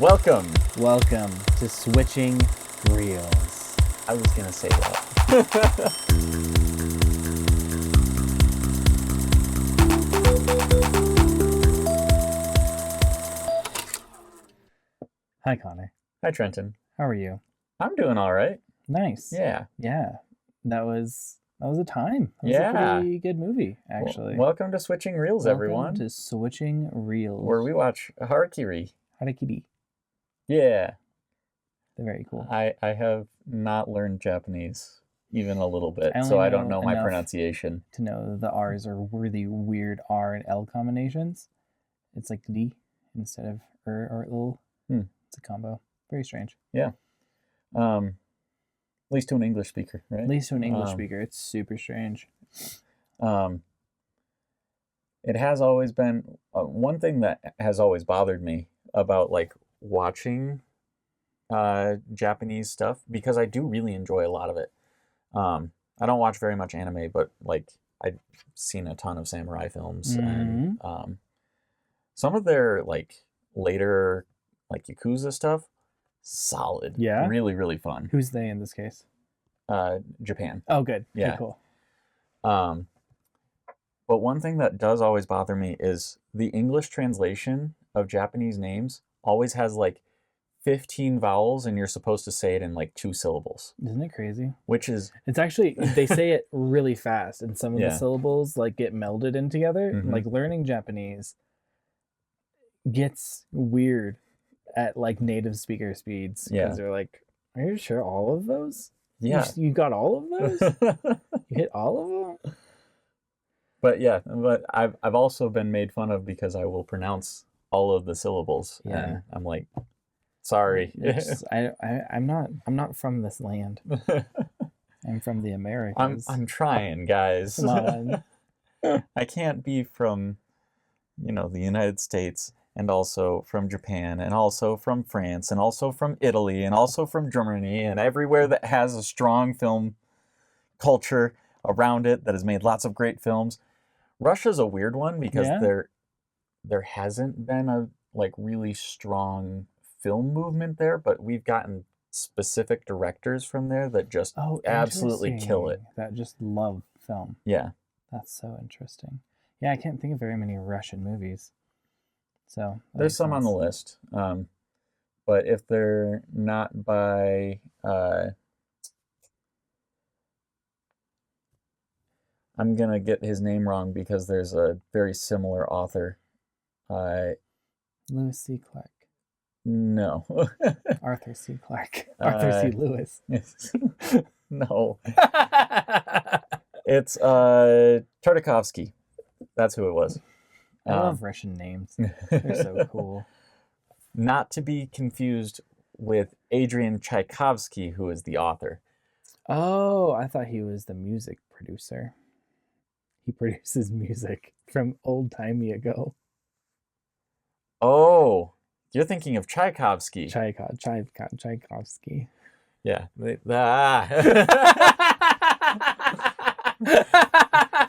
Welcome. Welcome to Switching Reels. I was going to say that. Hi, Connor. Hi, Trenton. How are you? I'm doing all right. Nice. Yeah. Yeah. That was a time. That was Yeah. a pretty good movie, actually. Welcome to Switching Reels, everyone. Welcome to Switching Reels. Where we watch Harakiri. Harakiri. Yeah. They're very cool. I have not learned Japanese even a little bit, I only so I know don't know my enough pronunciation. To know the R's are really weird R and L combinations. It's like li instead of or l. It's a combo. Very strange. Yeah. At least to an English speaker, right? At least to an English speaker. It's super strange. It has always been one thing that has always bothered me about like watching Japanese stuff, because I do really enjoy a lot of it. I don't watch very much anime, but like I've seen a ton of samurai films, and some of their like later like Yakuza stuff, solid. Yeah? Really, really fun. Who's they in this case? Japan. Oh, good. Yeah. Okay, cool. But one thing that does always bother me is the English translation of Japanese names always has like 15 vowels, and you're supposed to say it in like 2 syllables. Isn't it crazy? Which is... It's actually, they say it really fast, and some of Yeah. the syllables like get melded in together. Mhm. Like learning Japanese gets weird at like native speaker speeds. Yeah. Because they're like, are you sure all of those? Yeah. You got all of those? You hit all of them? But yeah, but I've also been made fun of because I will pronounce all of the syllables. Yeah. And I'm like, sorry. I'm not from this land. I'm from the Americas. I'm trying, guys. Come on. I can't be from, the United States, and also from Japan, and also from France, and also from Italy, and also from Germany, and everywhere that has a strong film culture around it that has made lots of great films. Russia's a weird one because Yeah. there hasn't been a like really strong film movement there, but we've gotten specific directors from there that just absolutely kill it. That just love film. Yeah. That's so interesting. Yeah, I can't think of very many Russian movies. So There's some on the list. But if they're not by I'm gonna get his name wrong because there's a very similar author. Lewis C. Clark. No. Arthur C. Clarke. Arthur C. Lewis. No. It's Tartakovsky. That's who it was. I love Russian names. They're so cool. Not to be confused with Adrian Tchaikovsky, who is the author. Oh, I thought he was the music producer. He produces music from old-timey ago. Oh, you're thinking of Tchaikovsky. Tchaikovsky. Yeah.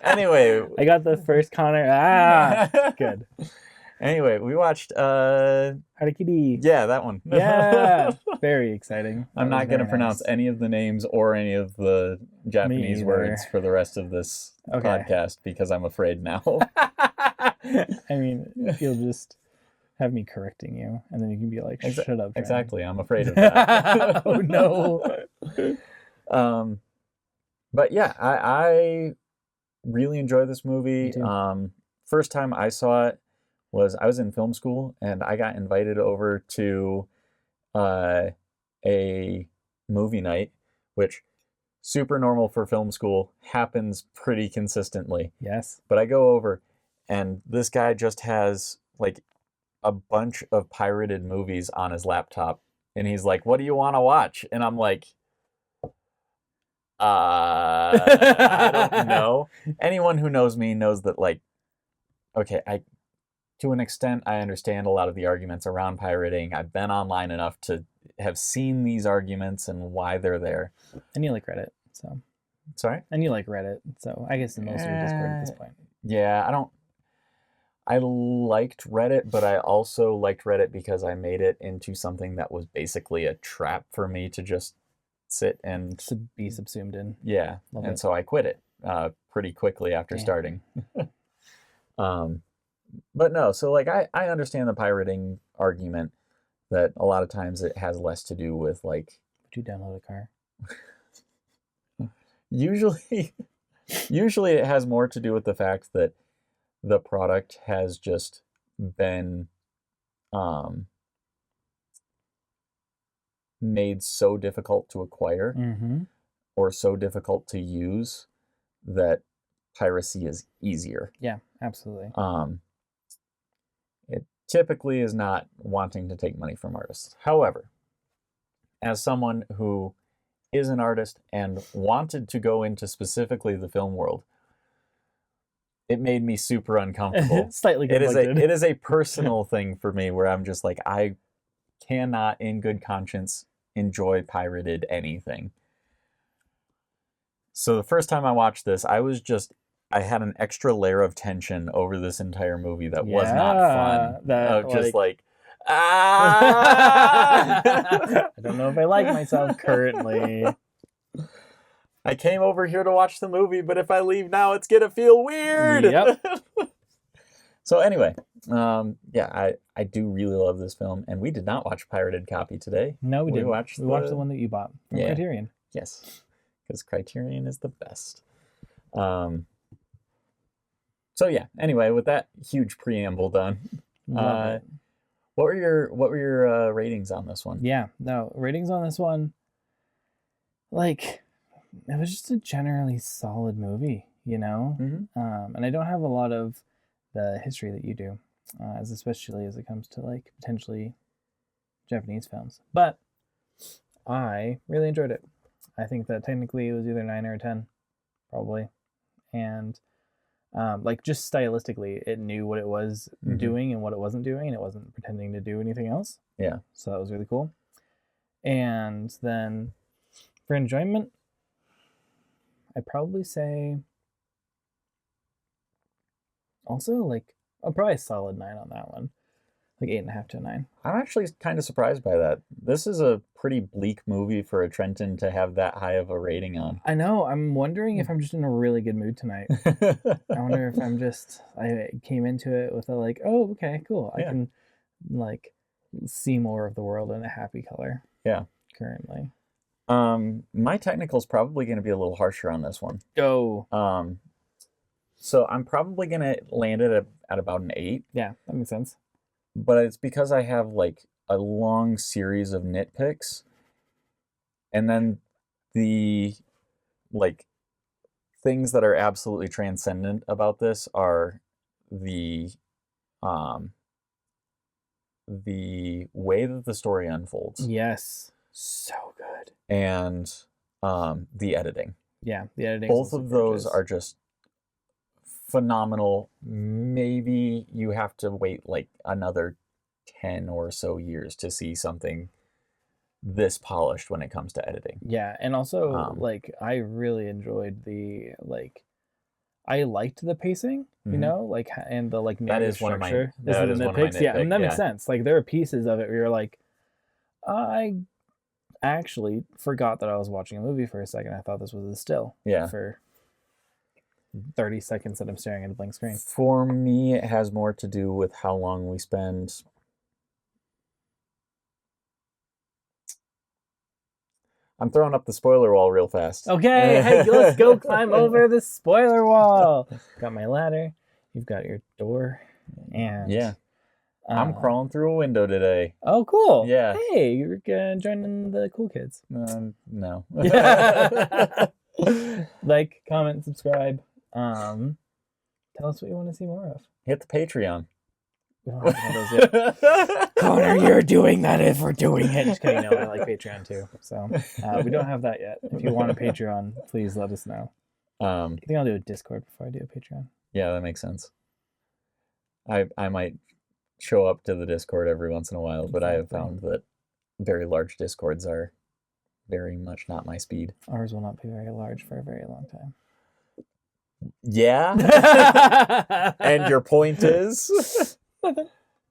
Anyway. I got the first Connor. Good. Anyway, we watched Harakiri. Yeah, that one. Yeah. Very exciting. I'm not going to pronounce any of the names or any of the Japanese words for the rest of this podcast because I'm afraid now. I mean, you'll just have me correcting you, and then you can be like, shut up. Exactly. I'm afraid of that. Oh, no. But yeah, I really enjoy this movie. First time I saw it was I was in film school, and I got invited over to a movie night, which super normal for film school, happens pretty consistently. Yes. But I go over, and this guy just has like a bunch of pirated movies on his laptop, and he's like, "What do you want to watch?" And I'm like, I don't know. Anyone who knows me knows that, like, okay, to an extent, I understand a lot of the arguments around pirating. I've been online enough to have seen these arguments and why they're there. And you like Reddit, so. Sorry? And you like Reddit, so I guess most of your Discord at this point. Yeah, I liked Reddit, but I also liked Reddit because I made it into something that was basically a trap for me to just sit and To be subsumed in. yeah, Love and it. so I quit it pretty quickly after Damn. starting. But no, so like I understand the pirating argument that a lot of times it has less to do with like Would you download a car? usually it has more to do with the fact that the product has just been made so difficult to acquire Mm-hmm. or so difficult to use that piracy is easier. Yeah, absolutely. It typically is not wanting to take money from artists. However, as someone who is an artist and wanted to go into specifically the film world, it made me super uncomfortable. Slightly conflicted. It is a personal thing for me where I'm just like, I cannot in good conscience enjoy pirated anything. So the first time I watched this, I had an extra layer of tension over this entire movie that was not fun. That Just like ah! I don't know if I like myself currently. I came over here to watch the movie, but if I leave now, it's gonna feel weird. Yep. So anyway, yeah, I do really love this film, and we did not watch a pirated copy today. No, we didn't. watched We watched the one that you bought from Yeah. Criterion. Yes, because Criterion is the best. So yeah. Anyway, with that huge preamble done, Love it. what were your ratings on this one? Yeah, no, ratings on this one, like, it was just a generally solid movie, you know? Mm-hmm. And I don't have a lot of the history that you do, especially as it comes to, like, potentially Japanese films. But I really enjoyed it. I think that technically it was either 9 or a 10, probably. And, like, just stylistically, it knew what it was doing and what it wasn't doing, and it wasn't pretending to do anything else. Yeah. So that was really cool. And then for enjoyment, I'd probably say also like probably a solid 9 on that one. Like 8.5 to 9. I'm actually kind of surprised by that. This is a pretty bleak movie for a Trenton to have that high of a rating on. I know. I'm wondering if I'm just in a really good mood tonight. I wonder if I came into it with a like, oh, okay, cool. I can like see more of the world in a happy color. Yeah. Currently. My technical's probably going to be a little harsher on this one. Go. So I'm probably going to land it at about an 8. Yeah, that makes sense. But it's because I have like a long series of nitpicks. And then the like things that are absolutely transcendent about this are the way that the story unfolds. Yes. So good. And the editing. Yeah, the editing. Both of those are just phenomenal. Maybe you have to wait like another 10 or so years to see something this polished when it comes to editing. Yeah, and also like I really enjoyed I liked the pacing, you know, like, and the like narrative structure. That is one of my nitpicks. Yeah, and that makes sense. Like there are pieces of it where you're like, I actually forgot that I was watching a movie for a second. I thought this was a still. Yeah. For 30 seconds that I'm staring at a blank screen. For me, it has more to do with how long we spend. I'm throwing up the spoiler wall real fast. Okay, hey, let's go climb over the spoiler wall. Got my ladder. You've got your door. And yeah. I'm crawling through a window today. Oh, cool. Yeah. Hey, you're joining the cool kids. No. Like, comment, subscribe. Tell us what you want to see more of. Hit the Patreon. We don't have one of those yet. Connor, you're doing that if we're doing it. Just kidding. No, I like Patreon too. So we don't have that yet. If you want a Patreon, please let us know. I think I'll do a Discord before I do a Patreon. Yeah, that makes sense. I might show up to the Discord every once in a while, but I have found that very large Discords are very much not my speed. Ours will not be very large for a very long time. Yeah. And your point is?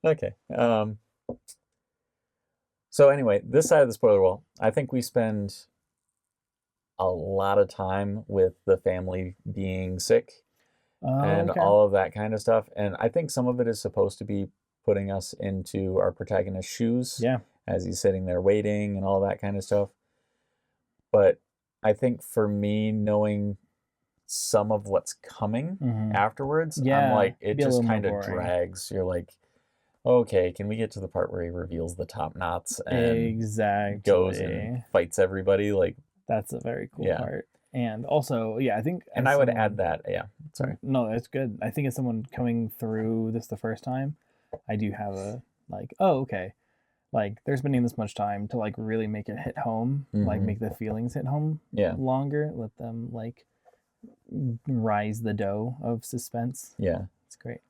Okay. So anyway, this side of the spoiler wall, I think we spend a lot of time with the family being sick and Okay. all of that kind of stuff. And I think some of it is supposed to be putting us into our protagonist's shoes Yeah. as he's sitting there waiting and all that kind of stuff. But I think for me, knowing some of what's coming afterwards, I'm Yeah, like, it be a just little more kind of boring. drags. You're like, okay, can we get to the part where he reveals the top knots and Exactly. goes and fights everybody? Like, That's a very cool Yeah. part. And also, yeah, I think and as I would someone- add that. Yeah, sorry. No, that's good. I think as someone coming through this the first time, I do have a like, oh, okay. Like there's been this much time to like really make it hit home, like Mhm. make the feelings hit home Yeah, longer, let them like rise the dough of suspense. yeah. It's great.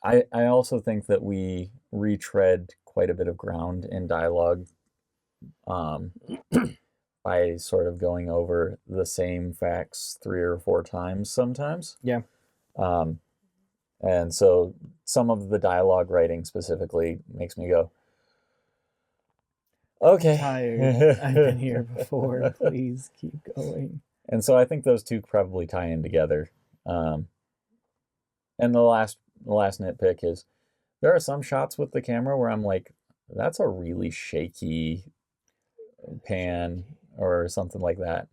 I also think that we retread quite a bit of ground in dialogue um, by sort of going over the same facts 3 or 4 times sometimes. Yeah. And so some of the dialogue writing specifically makes me go, okay. Tired. I've been here before. Please keep going. And so I think those two probably tie in together. And the last nitpick is there are some shots with the camera where I'm like, that's a really shaky pan or something like that.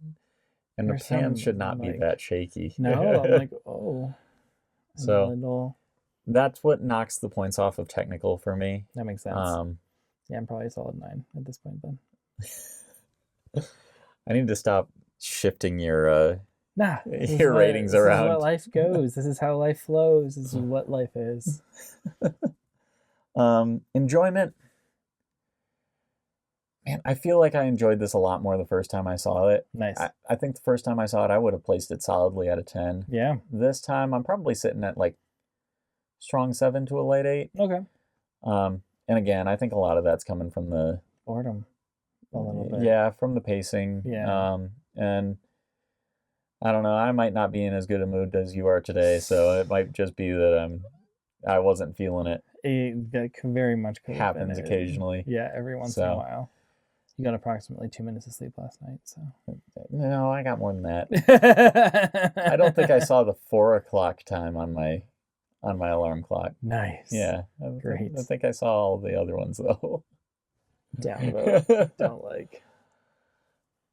And There's the pan some, should not be like- that shaky. No, I'm like, oh. So- A little. That's what knocks the points off of technical for me. That makes sense. Yeah, I'm probably a solid 9 at this point then. I need to stop shifting your Nah. this is your what- ratings this around. This is what life goes. This is how life flows. This is what life is. Enjoyment. Man, I feel like I enjoyed this a lot more the first time I saw it. Nice. I think the first time I saw it, I would have placed it solidly at a 10. Yeah. This time, I'm probably sitting at like strong 7 to a late 8. Okay. And again, I think a lot of that's coming from the Boredom. A little bit. yeah, from the pacing. Yeah. And I don't know, I might not be in as good a mood as you are today, so it might just be that I wasn't feeling it. That very much could have been Happens it. occasionally. Yeah, every once in a So- while. You got approximately 2 minutes of sleep last night, so. No, I got more than that. I don't think I saw the 4 o'clock time on my alarm clock. Nice. Yeah, Great. I think I saw all the other ones though. Downvote. Don't like.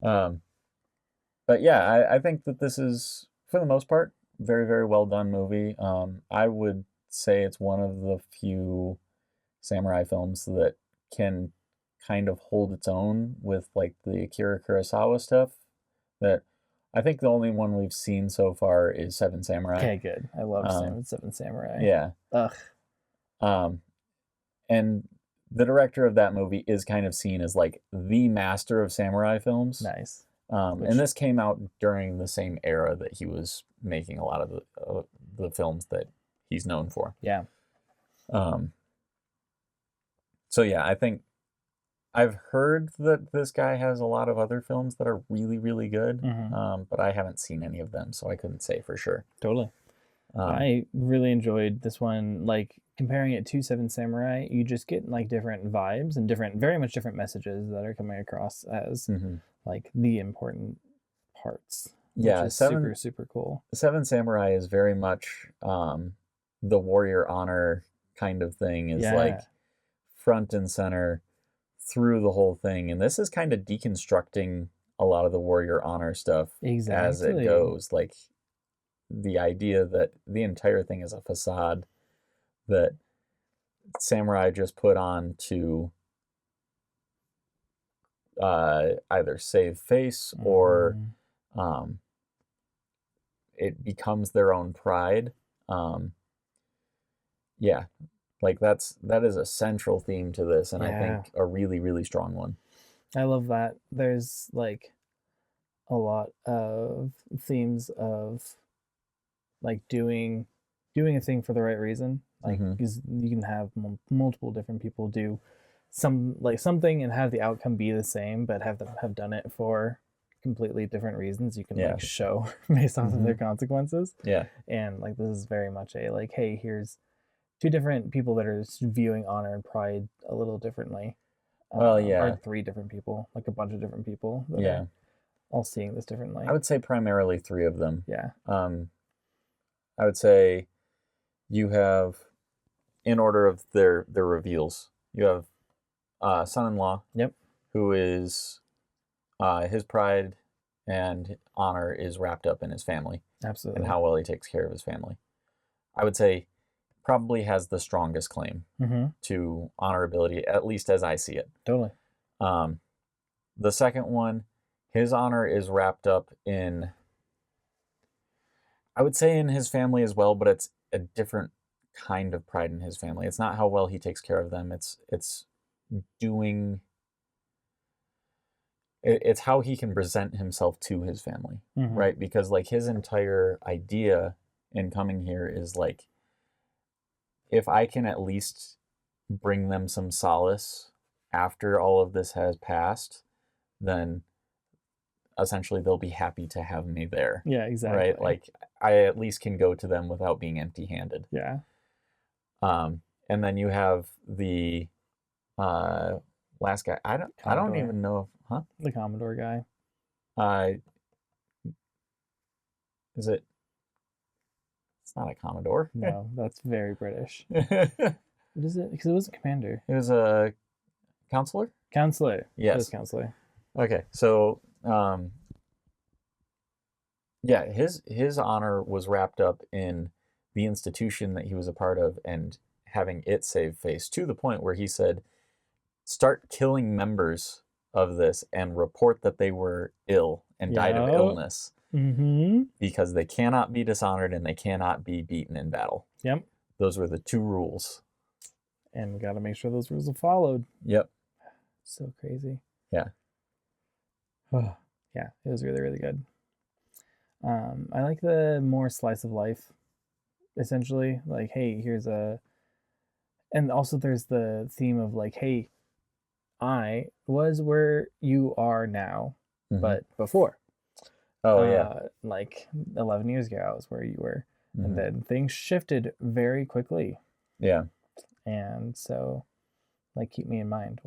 But yeah, I think that this is, for the most part, very, very well done movie. I would say it's one of the few samurai films that can kind of hold its own with like the Akira Kurosawa stuff. That I think the only one we've seen so far is Seven Samurai. Okay, good. I love Um, Seven Samurai. Yeah. Ugh. And the director of that movie is kind of seen as like the master of samurai films. Nice. And this came out during the same era that he was making a lot of the films that he's known for. Yeah. So yeah, I think I've heard that this guy has a lot of other films that are really, really good, but I haven't seen any of them, so I couldn't say for sure. Totally. I really enjoyed this one. Like comparing it to Seven Samurai, you just get like different vibes and very much different messages that are coming across as like the important parts. Yeah, which is super, super cool. Seven Samurai is very much the warrior honor kind of thing is like front and center through the whole thing. And this is kind of deconstructing a lot of the warrior honor stuff as it goes. Like the idea that the entire thing is a facade that samurai just put on to either save face or it becomes their own pride. Yeah, like that is a central theme to this, and I think a really, really strong one. I love that. There's like a lot of themes of like doing a thing for the right reason. Like because you can have multiple different people do something and have the outcome be the same, but have done it for completely different reasons you can Yeah. like show based off of their consequences. Yeah. And like this is very much a like, hey, here's two different people that are viewing honor and pride a little differently. Well, yeah. Or three different people, like a bunch of different people that Yeah. are all seeing this differently. I would say primarily three of them. Yeah. I would say you have, in order of their reveals, you have son-in-law. Yep. Who is his pride and honor is wrapped up in his family. Absolutely. And how well he takes care of his family. I would say probably has the strongest claim to honorability, at least as I see it. Totally. The second one, his honor is wrapped up in, I would say in his family as well, but it's a different kind of pride in his family. It's not how well he takes care of them. It's doing, it's how he can present himself to his family, right? Because like his entire idea in coming here is like, if I can at least bring them some solace after all of this has passed, then essentially they'll be happy to have me there. Yeah, exactly. Right? Like I at least can go to them without being empty-handed. Yeah. And then you have the last guy. I don't even know if, the Commodore guy. Is it? It's not a Commodore. No, that's very British. It What is it? Because it was a commander. was a counselor. Counselor. Yes. It was counselor. Okay, so yeah, his honor was wrapped up in the institution that he was a part of and having it save face, to the point where he said, start killing members of this and report that they were ill and died of illness. Because they cannot be dishonored and they cannot be beaten in battle. Yep. Those were the two rules. And we got to make sure those rules are followed. Yep. So crazy. Yeah. Yeah, it was really, really good. I like the more slice of life, essentially. Like, hey, here's a... And also there's the theme of like, hey, I was where you are now, but before. Oh, yeah. Like 11 years ago, I was where you were. And then things shifted very quickly. Yeah. And so, like, keep me in mind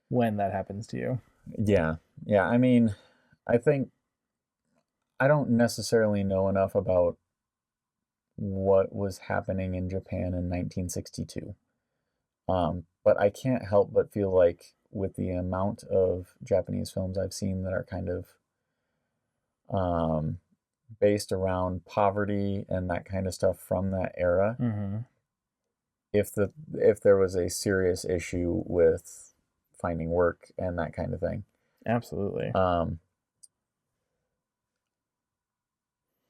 when that happens to you. Yeah. Yeah. I mean, I think I don't necessarily know enough about what was happening in Japan in 1962. But I can't help but feel like with the amount of Japanese films I've seen that are kind of based around poverty and that kind of stuff from that era, if there was a serious issue with finding work and that kind of thing. Absolutely.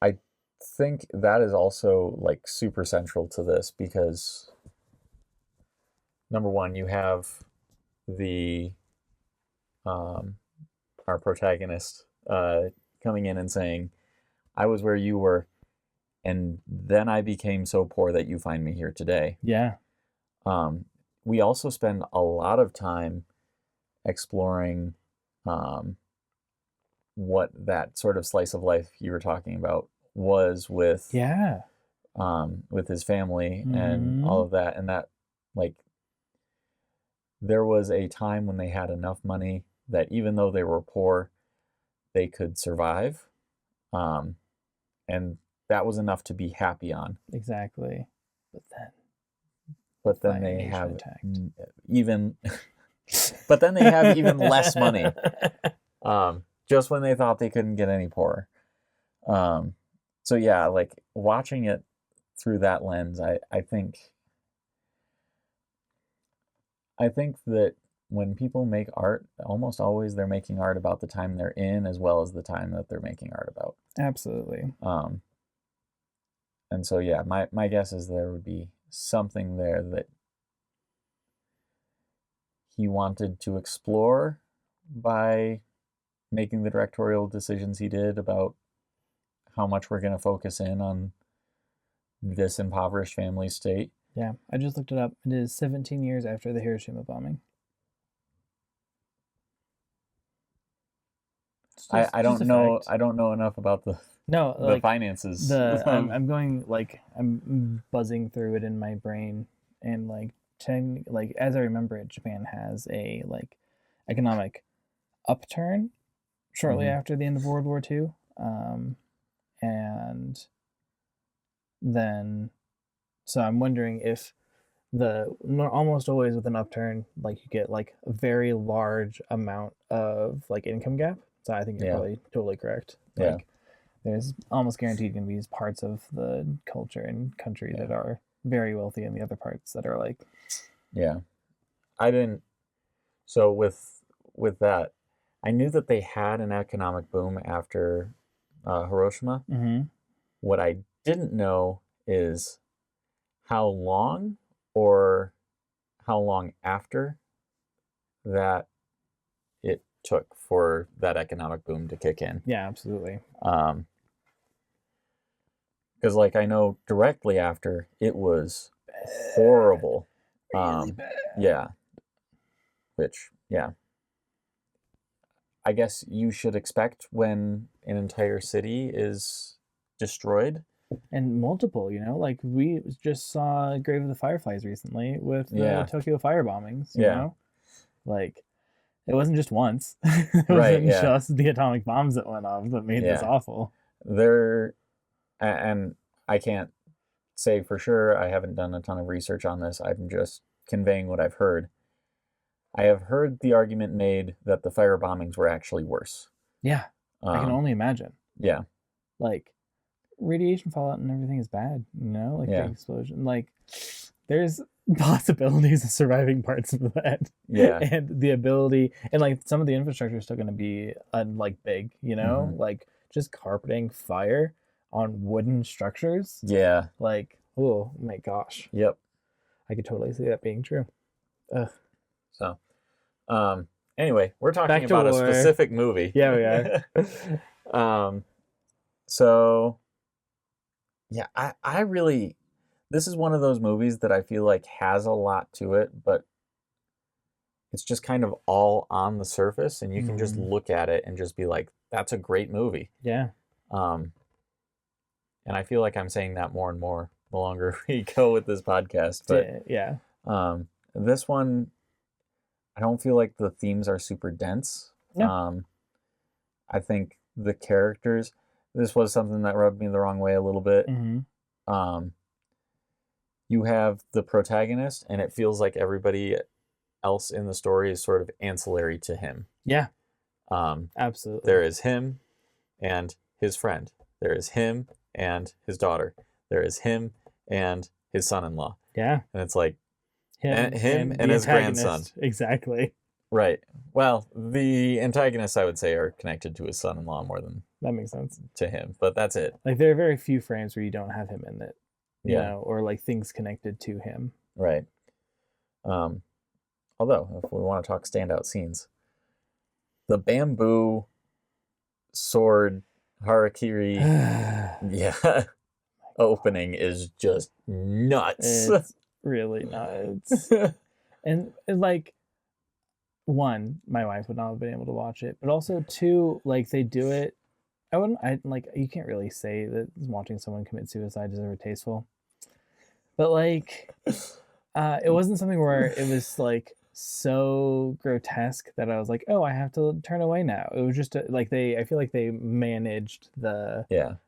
I think that is also like super central to this because number one, you have the our protagonist coming in and saying, I was where you were, and then I became so poor that you find me here today. Yeah. We also spend a lot of time exploring what that sort of slice of life you were talking about was with his family and all of that, and that like there was a time when they had enough money that even though they were poor, they could survive. And that was enough to be happy on. Exactly. But then they have even but then they have even less money. Just when they thought they couldn't get any poorer. So yeah, like watching it through that lens, I think that when people make art, almost always they're making art about the time they're in as well as the time that they're making art about. Absolutely. And so yeah, my guess is there would be something there that he wanted to explore by making the directorial decisions he did about how much we're going to focus in on this impoverished family state. Yeah, I just looked it up. It is 17 years after the Hiroshima bombing. I don't know. I don't know enough about the finances. I'm going like I'm buzzing through it in my brain, and like as I remember it, Japan has a like economic upturn shortly after the end of World War II, and then so I'm wondering if almost always with an upturn, like you get like a very large amount of like income gap. So I think you're probably totally correct. Like there's almost guaranteed going to be parts of the culture and country that are very wealthy, and the other parts that are like, I didn't. So with that, I knew that they had an economic boom after Hiroshima. What I didn't know is how long or how long after that it took for that economic boom to kick in. Yeah, absolutely. Because like I know directly after it was horrible. Really bad. Yeah. Which, I guess you should expect when an entire city is destroyed. And multiple, like we just saw Grave of the Fireflies recently with the Tokyo fire bombings, you know? Like, it wasn't just once. It wasn't just the atomic bombs that went off that made this awful. And I can't say for sure, I haven't done a ton of research on this. I'm just conveying what I've heard. I have heard the argument made that the fire bombings were actually worse. Yeah, I can only imagine. Yeah. Like, radiation fallout and everything is bad, like the explosion. Like, there's possibilities of surviving parts of that. Yeah. And the ability, and like some of the infrastructure is still going to be like big, like just carpeting fire on wooden structures. Yeah. Like, oh my gosh. Yep. I could totally see that being true. Ugh. So, anyway, we're talking about a specific movie. Yeah, we are. So, yeah, I really, this is one of those movies that I feel like has a lot to it, but it's just kind of all on the surface, and you can just look at it and just be like, that's a great movie. Yeah. And I feel like I'm saying that more and more the longer we go with this podcast. But yeah. This one, I don't feel like the themes are super dense. Yeah. I think the characters, this was something that rubbed me the wrong way a little bit. You have the protagonist, and it feels like everybody else in the story is sort of ancillary to him. Yeah. Absolutely. There is him and his friend. There is him and his daughter. There is him and his son-in-law. Yeah. And it's like him and his antagonist. grandson. Exactly. Right. Well, the antagonists, I would say, are connected to his son-in-law more than that makes sense to him, but that's it. Like, there are very few frames where you don't have him in it, you know, or like things connected to him. Right. Although, if we want to talk standout scenes, the bamboo sword Harakiri, opening is just nuts. It's really nuts. And like, one, my wife would not have been able to watch it, but also two, like they do it. You can't really say that watching someone commit suicide is ever tasteful, but like, it wasn't something where it was like so grotesque that I was like, oh, I have to turn away now. It was just I feel like they managed the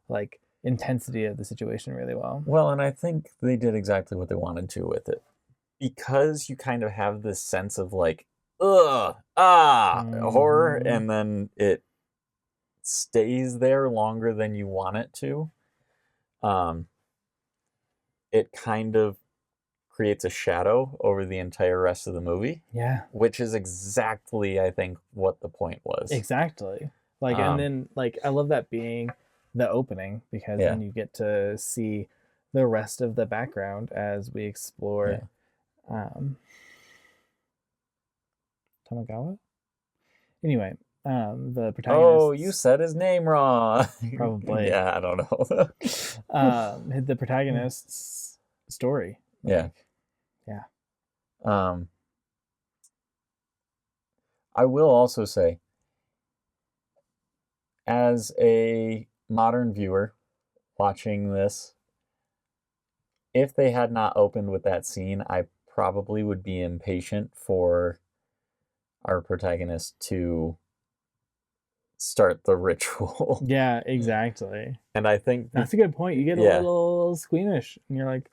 like intensity of the situation really well. Well, and I think they did exactly what they wanted to with it, because you kind of have this sense of like, horror, and then it stays there longer than you want it to. It kind of creates a shadow over the entire rest of the movie. Yeah. Which is exactly, I think, what the point was. Exactly. Like, and then, like, I love that being the opening, because then you get to see the rest of the background as we explore Tamagawa? Anyway, the protagonist... Oh, you said his name wrong. Probably. Yeah, I don't know. The protagonist's story. Yeah. Yeah. I will also say, as a modern viewer watching this, if they had not opened with that scene, I probably would be impatient for our protagonist to start the ritual. Yeah, exactly. And I think That's a good point. You get a little squeamish, and you're like,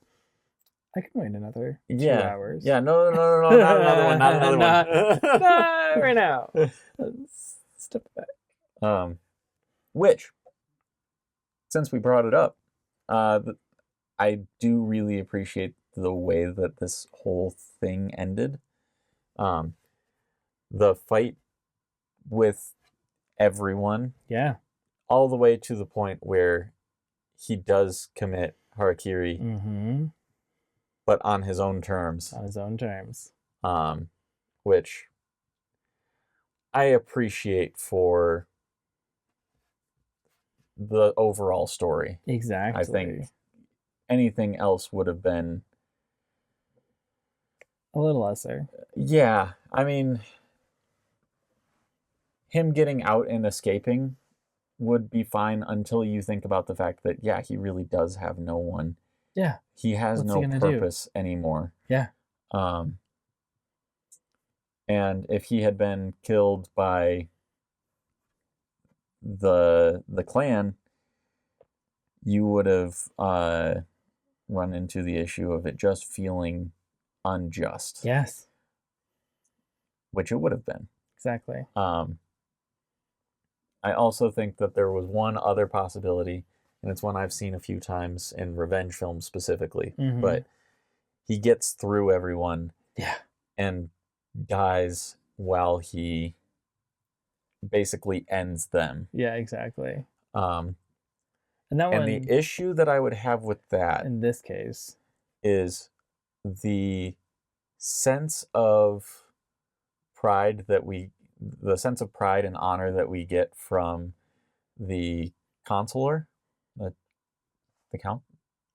I can wait another 2 hours. Yeah, no, not another one, not another one. Not right now. Let's step back. Which, since we brought it up, I do really appreciate the way that this whole thing ended. The fight with everyone. Yeah. All the way to the point where he does commit Harakiri, but on his own terms. On his own terms. Which I appreciate for the overall story. Exactly. I think anything else would have been a little lesser. Yeah, I mean, him getting out and escaping would be fine until you think about the fact that, yeah, he really does have no one. Yeah. He has no purpose anymore. Yeah. And if he had been killed by the clan, you would have run into the issue of it just feeling unjust. Yes. Which it would have been. Exactly. I also think that there was one other possibility, and it's one I've seen a few times in revenge films specifically, but he gets through everyone and dies while he basically ends them. Yeah, exactly. And that one, the issue that I would have with that in this case is the sense of pride and honor that we get from the consular, the count.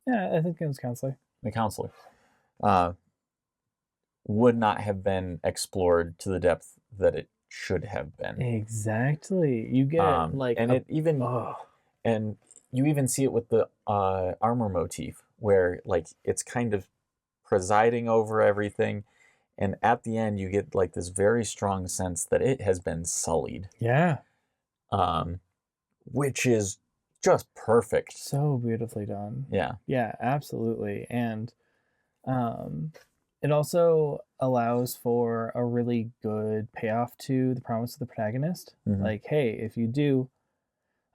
Yeah, I think it was counselor. The counselor would not have been explored to the depth that it should have been. Exactly. You get and you even see it with the armor motif, where like it's kind of presiding over everything. And at the end, you get like this very strong sense that it has been sullied. Yeah. Which is just perfect. So beautifully done. Yeah. Yeah, absolutely. And it also allows for a really good payoff to the promise of the protagonist. Like, hey, if you do,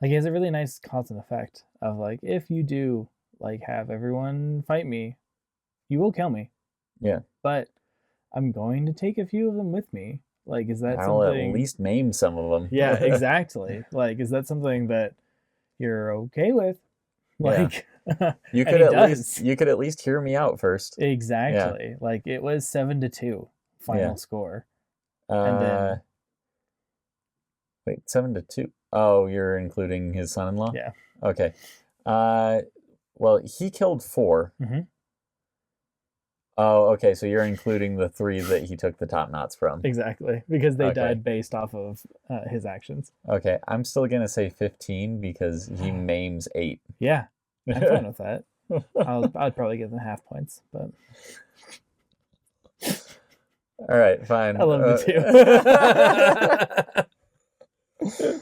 like, it has a really nice cause and effect of like, if you do like have everyone fight me, you will kill me. Yeah. But I'm going to take a few of them with me. Like, is that I'll something... at least maim some of them. Yeah, exactly. Like, is that something that you're okay with? Like, yeah. you could at least hear me out first. Exactly. Yeah. Like, it was 7-2 final score. And then... Wait, 7-2. Oh, you're including his son-in-law? Yeah. Okay. Well, he killed 4. Oh, okay, so you're including the 3 that he took the top knots from. Exactly, because they died based off of his actions. Okay, I'm still going to say 15 because he maims 8. Yeah, I'm fine with that. I'd probably give them half points, but... All right, fine. I love the 2.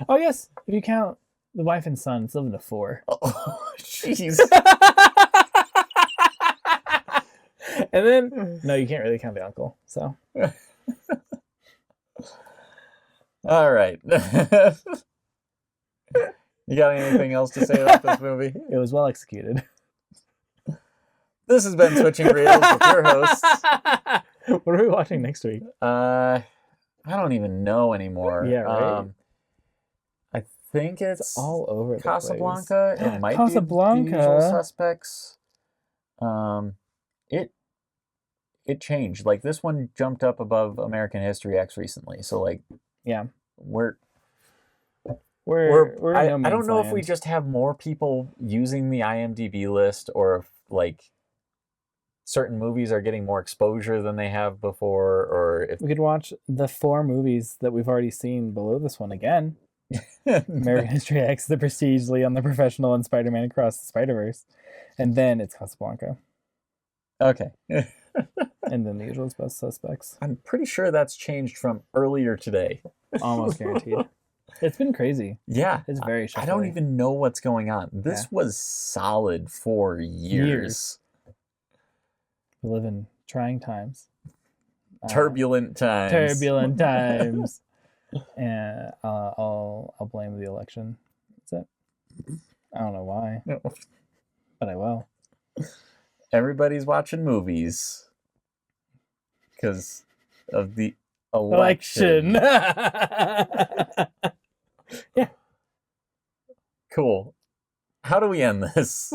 Oh, yes, if you count the wife and son, it's 11-4. Oh, jeez. And then, no, you can't really count the uncle, so. All right. You got anything else to say about this movie? It was well executed. This has been Switching Reels with your hosts. What are we watching next week? I don't even know anymore. Yeah, right? I think it's all over the Casablanca. place. It might Casablanca. be The Usual Suspects. It changed. Like, this one jumped up above American History X recently. So, like, yeah, we're I don't know if we just have more people using the IMDb list, or if like certain movies are getting more exposure than they have before, or if we could watch the 4 movies that we've already seen below this one again. American History X, The Prestige, Leon the Professional, and Spider-Man Across the Spider-Verse. And then it's Casablanca. Okay. And then The Usual Suspects. I'm pretty sure that's changed from earlier today. Almost guaranteed. It's been crazy. Yeah. It's very I don't shuffly. even know what's going on. This was solid for years. We live in trying times. Turbulent times. Turbulent times. And I'll blame the election. That's it. I don't know why, but I will. Everybody's watching movies because of the election. Yeah. Cool. How do we end this?